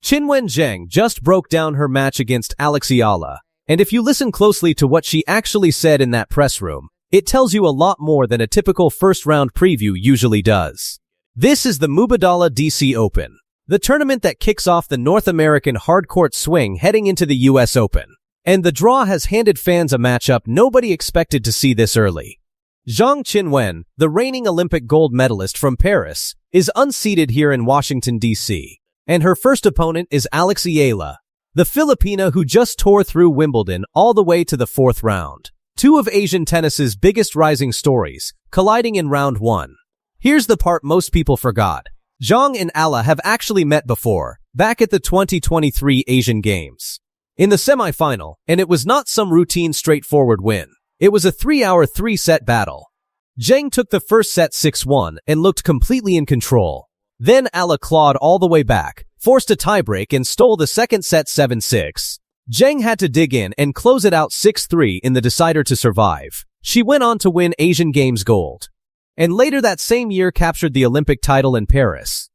Qinwen Zheng just broke down her match against Eala, and if you listen closely to what she actually said in that press room, it tells you a lot more than a typical first-round preview usually does. This is the Mubadala DC Open, the tournament that kicks off the North American hardcourt swing heading into the US Open. And the draw has handed fans a matchup nobody expected to see this early. Zhang Qinwen, the reigning Olympic gold medalist from Paris, is unseeded here in Washington, D.C. And her first opponent is Eala, the Filipina who just tore through Wimbledon all the way to the fourth round. Two of Asian tennis's biggest rising stories, colliding in round one. Here's the part most people forgot. Zhang and Eala have actually met before, back at the 2023 Asian Games. In the semi-final, and it was not some routine straightforward win. It was a 3-hour 3-set battle. Zheng took the first set 6-1 and looked completely in control. Then Eala clawed all the way back, forced a tiebreak and stole the second set 7-6. Zheng had to dig in and close it out 6-3 in the decider to survive. She went on to win Asian Games gold. And later that same year captured the Olympic title in Paris.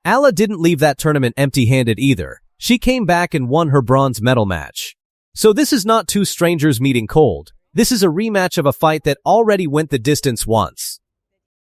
Eala didn't leave that tournament empty-handed either. She came back and won her bronze medal match. So this is not two strangers meeting cold. This is a rematch of a fight that already went the distance once.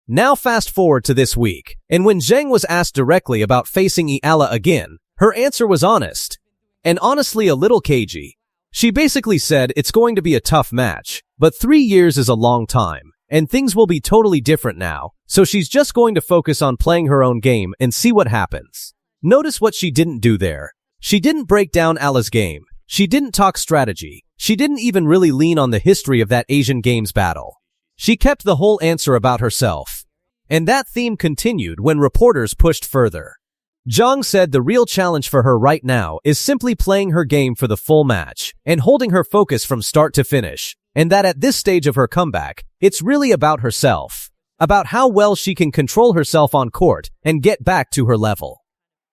Now fast forward to this week, and when Zheng was asked directly about facing Eala again, her answer was honest. And honestly a little cagey. She basically said it's going to be a tough match, but 3 years is a long time, and things will be totally different now, so she's just going to focus on playing her own game and see what happens. Notice what she didn't do there. She didn't break down Eala's game. She didn't talk strategy. She didn't even really lean on the history of that Asian Games battle. She kept the whole answer about herself. And that theme continued when reporters pushed further. Zhang said the real challenge for her right now is simply playing her game for the full match and holding her focus from start to finish, and that at this stage of her comeback, it's really about herself, about how well she can control herself on court and get back to her level.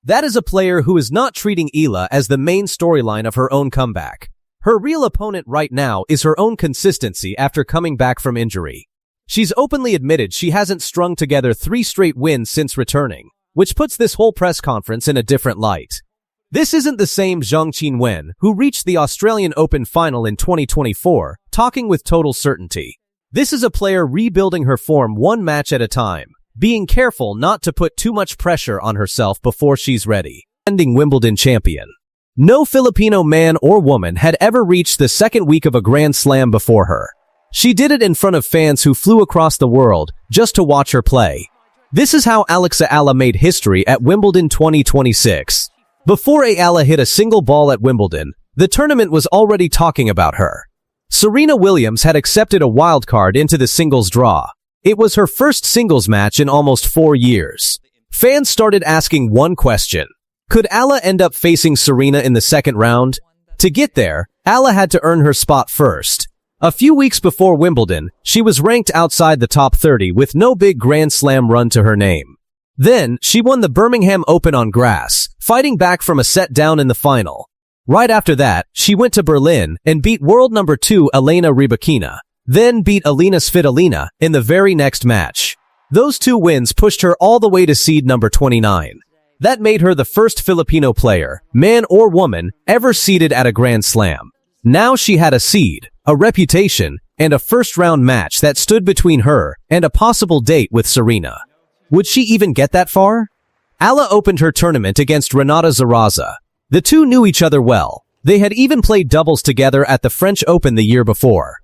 That is a player who is not treating Eala as the main storyline of her own comeback. Her real opponent right now is her own consistency after coming back from injury. She's openly admitted she hasn't strung together 3 straight wins since returning, which puts this whole press conference in a different light. This isn't the same Zhang Qinwen who reached the Australian Open final in 2024, talking with total certainty. This is a player rebuilding her form one match at a time, being careful not to put too much pressure on herself before she's ready. Defending Wimbledon champion. No Filipino man or woman had ever reached the second week of a Grand Slam before her. She did it in front of fans who flew across the world just to watch her play. This is how Eala made history at Wimbledon 2026. Before Eala hit a single ball at Wimbledon, the tournament was already talking about her. Serena Williams had accepted a wildcard into the singles draw. It was her first singles match in almost 4 years. Fans started asking one question. Could Eala end up facing Serena in the second round? To get there, Eala had to earn her spot first. A few weeks before Wimbledon, she was ranked outside the top 30 with no big Grand Slam run to her name. Then, she won the Birmingham Open on grass, fighting back from a set down in the final. Right after that, she went to Berlin and beat world number 2 Elena Rybakina. Then beat Alina Svitolina in the very next match. Those 2 wins pushed her all the way to seed number 29. That made her the first Filipino player, man or woman, ever seeded at a Grand Slam. Now she had a seed, a reputation, and a first-round match that stood between her and a possible date with Serena. Would she even get that far? Eala opened her tournament against Renata Zaraza. The two knew each other well. They had even played doubles together at the French Open the year before.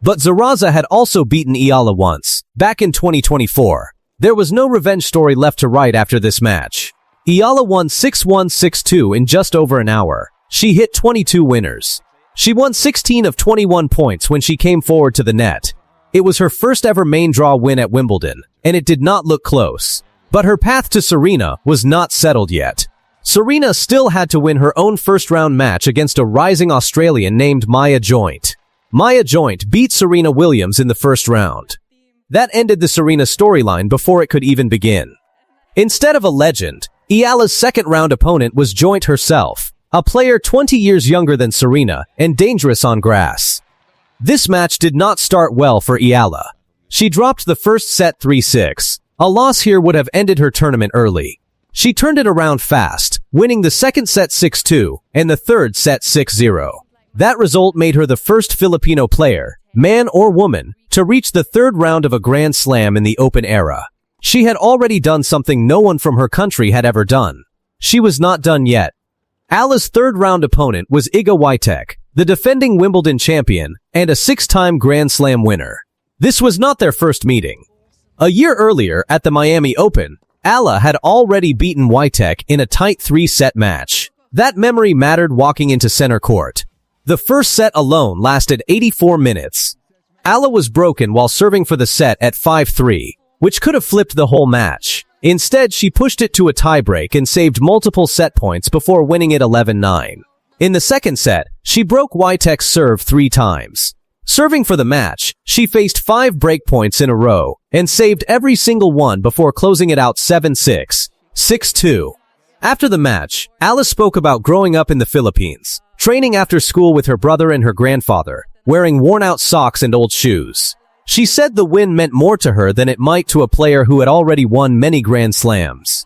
But Zaraza had also beaten Eala once, back in 2024. There was no revenge story left to write after this match. Eala won 6-1, 6-2 in just over an hour. She hit 22 winners. She won 16 of 21 points when she came forward to the net. It was her first ever main draw win at Wimbledon, and it did not look close. But her path to Serena was not settled yet. Serena still had to win her own first-round match against a rising Australian named Maya Joint. Maya Joint beat Serena Williams in the first round. That ended the Serena storyline before it could even begin. Instead of a legend, Eala's second-round opponent was Joint herself, a player 20 years younger than Serena and dangerous on grass. This match did not start well for Eala. She dropped the first set 3-6. A loss here would have ended her tournament early. She turned it around fast, winning the second set 6-2 and the third set 6-0. That result made her the first Filipino player, man or woman, to reach the third round of a Grand Slam in the Open era. She had already done something no one from her country had ever done. She was not done yet. Eala's third-round opponent was Iga Swiatek, the defending Wimbledon champion and a six-time Grand Slam winner. This was not their first meeting. A year earlier, at the Miami Open, Eala had already beaten Swiatek in a tight three-set match. That memory mattered walking into center court. The first set alone lasted 84 minutes. Eala was broken while serving for the set at 5-3, which could have flipped the whole match. Instead, she pushed it to a tiebreak and saved multiple set points before winning it 11-9. In the second set, she broke Swiatek's serve 3 times. Serving for the match, she faced 5 breakpoints in a row and saved every single one before closing it out 7-6, 6-2. After the match, Eala spoke about growing up in the Philippines, training after school with her brother and her grandfather, wearing worn-out socks and old shoes. She said the win meant more to her than it might to a player who had already won many Grand Slams.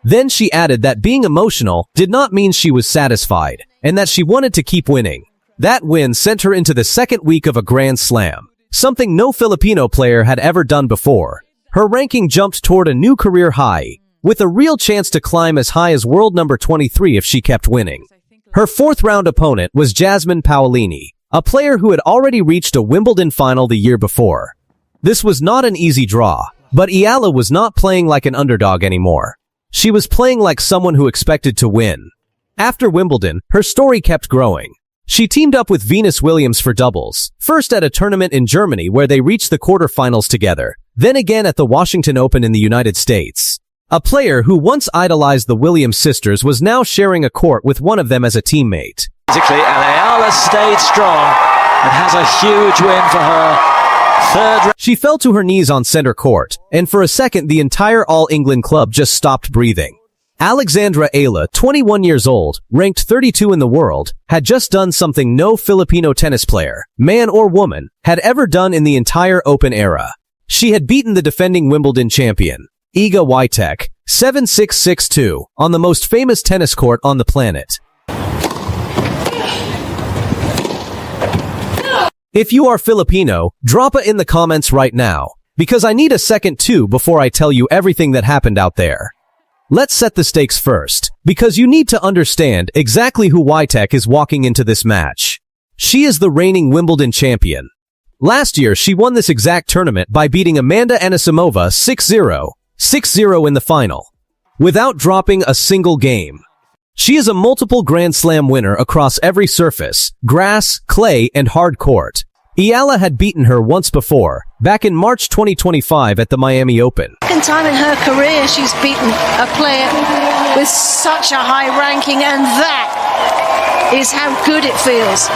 Then she added that being emotional did not mean she was satisfied, and that she wanted to keep winning. That win sent her into the second week of a Grand Slam, something no Filipino player had ever done before. Her ranking jumped toward a new career high, with a real chance to climb as high as world number 23 if she kept winning. Her fourth-round opponent was Jasmine Paolini, a player who had already reached a Wimbledon final the year before. This was not an easy draw, but Eala was not playing like an underdog anymore. She was playing like someone who expected to win. After Wimbledon, her story kept growing. She teamed up with Venus Williams for doubles, first at a tournament in Germany where they reached the quarterfinals together, then again at the Washington Open in the United States. A player who once idolized the Williams sisters was now sharing a court with one of them as a teammate. Basically, Eala stayed strong and has a huge win for her third. She fell to her knees on center court, and for a second the entire All England club just stopped breathing. Alexandra Eala, 21 years old, ranked 32 in the world, had just done something no Filipino tennis player, man or woman, had ever done in the entire Open era. She had beaten the defending Wimbledon champion, Iga Swiatek, 7-6, 6-2, on the most famous tennis court on the planet. If you are Filipino, drop it in the comments right now, because I need a second too before I tell you everything that happened out there. Let's set the stakes first, because you need to understand exactly who Swiatek is walking into this match. She is the reigning Wimbledon champion. Last year, she won this exact tournament by beating Amanda Anisimova 6-0, 6-0 in the final, without dropping a single game. She is a multiple Grand Slam winner across every surface, grass, clay, and hard court. Eala had beaten her once before, back in March 2025 at the Miami Open. Second time in her career she's beaten a player with such a high ranking, and that is how good it feels.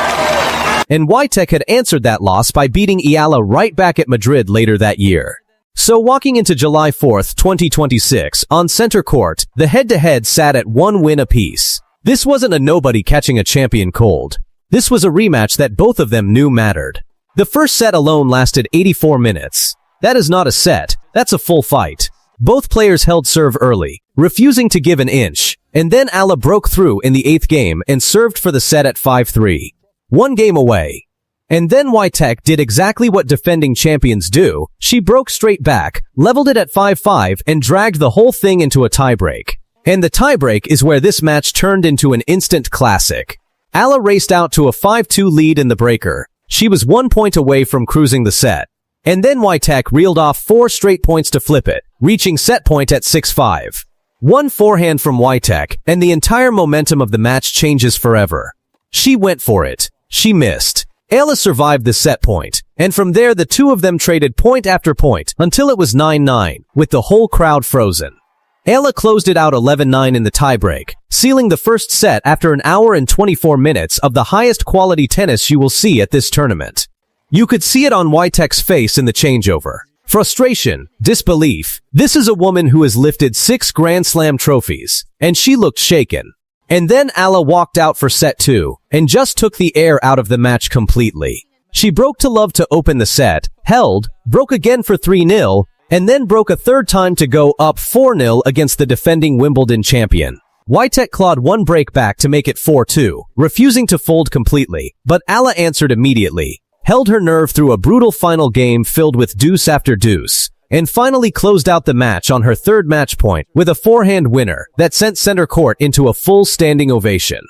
And Swiatek had answered that loss by beating Eala right back at Madrid later that year. So walking into July 4th, 2026, on center court, the head-to-head sat at 1 win apiece. This wasn't a nobody catching a champion cold. This was a rematch that both of them knew mattered. The first set alone lasted 84 minutes. That is not a set, that's a full fight. Both players held serve early, refusing to give an inch, and then Eala broke through in the 8th game and served for the set at 5-3. 1 game away. And then Swiatek did exactly what defending champions do. She broke straight back, leveled it at 5-5, and dragged the whole thing into a tiebreak. And the tiebreak is where this match turned into an instant classic. Eala raced out to a 5-2 lead in the breaker. She was 1 point away from cruising the set. And then Swiatek reeled off 4 straight points to flip it, reaching set point at 6-5. One forehand from Swiatek, and the entire momentum of the match changes forever. She went for it. She missed. Eala survived the set point, and from there the two of them traded point after point until it was 9-9, with the whole crowd frozen. Eala closed it out 11-9 in the tiebreak, sealing the first set after an hour and 24 minutes of the highest quality tennis you will see at this tournament. You could see it on Swiatek's face in the changeover. Frustration, disbelief. This is a woman who has lifted 6 Grand Slam trophies, and she looked shaken. And then Eala walked out for set 2, and just took the air out of the match completely. She broke to love to open the set, held, broke again for 3-0, and then broke a third time to go up 4-0 against the defending Wimbledon champion. Swiatek clawed one break back to make it 4-2, refusing to fold completely, but Eala answered immediately, held her nerve through a brutal final game filled with deuce after deuce, and finally closed out the match on her third match point with a forehand winner that sent center court into a full standing ovation.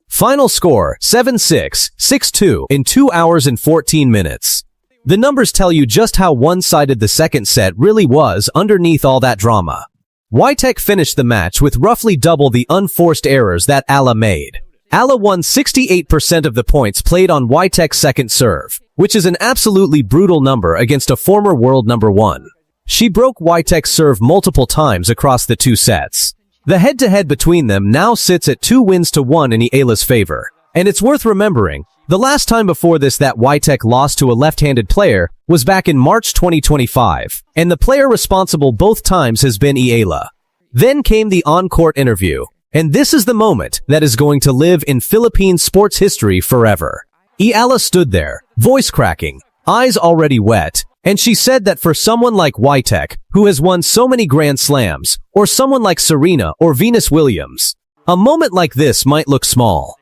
Final score, 7-6, 6-2 in 2 hours and 14 minutes. The numbers tell you just how one-sided the second set really was underneath all that drama. Swiatek finished the match with roughly double the unforced errors that Eala made. Eala won 68% of the points played on Swiatek's second serve, which is an absolutely brutal number against a former world number one. She broke Swiatek's serve multiple times across the two sets. The head-to-head between them now sits at 2-1 in Eala's favor. And it's worth remembering, the last time before this that Swiatek lost to a left-handed player was back in March 2025, and the player responsible both times has been Eala. Then came the on-court interview, and this is the moment that is going to live in Philippine sports history forever. Eala stood there, voice cracking, eyes already wet, and she said that for someone like Swiatek, who has won so many Grand Slams, or someone like Serena or Venus Williams, a moment like this might look small.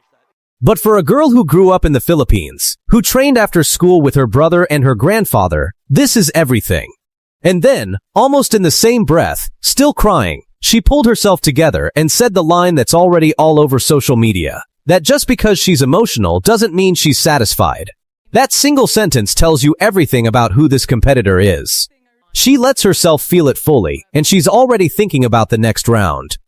But for a girl who grew up in the Philippines, who trained after school with her brother and her grandfather, this is everything. And then, almost in the same breath, still crying, she pulled herself together and said the line that's already all over social media, that just because she's emotional doesn't mean she's satisfied. That single sentence tells you everything about who this competitor is. She lets herself feel it fully, and she's already thinking about the next round.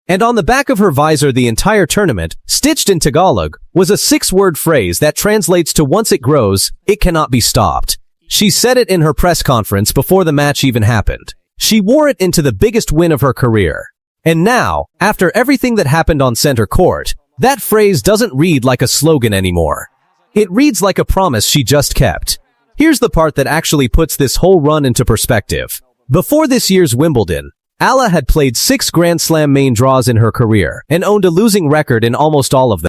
And on the back of her visor the entire tournament, stitched in Tagalog, was a 6-word phrase that translates to once it grows, it cannot be stopped. She said it in her press conference before the match even happened. She wore it into the biggest win of her career. And now, after everything that happened on center court, that phrase doesn't read like a slogan anymore. It reads like a promise she just kept. Here's the part that actually puts this whole run into perspective. Before this year's Wimbledon, Eala had played 6 Grand Slam main draws in her career and owned a losing record in almost all of them.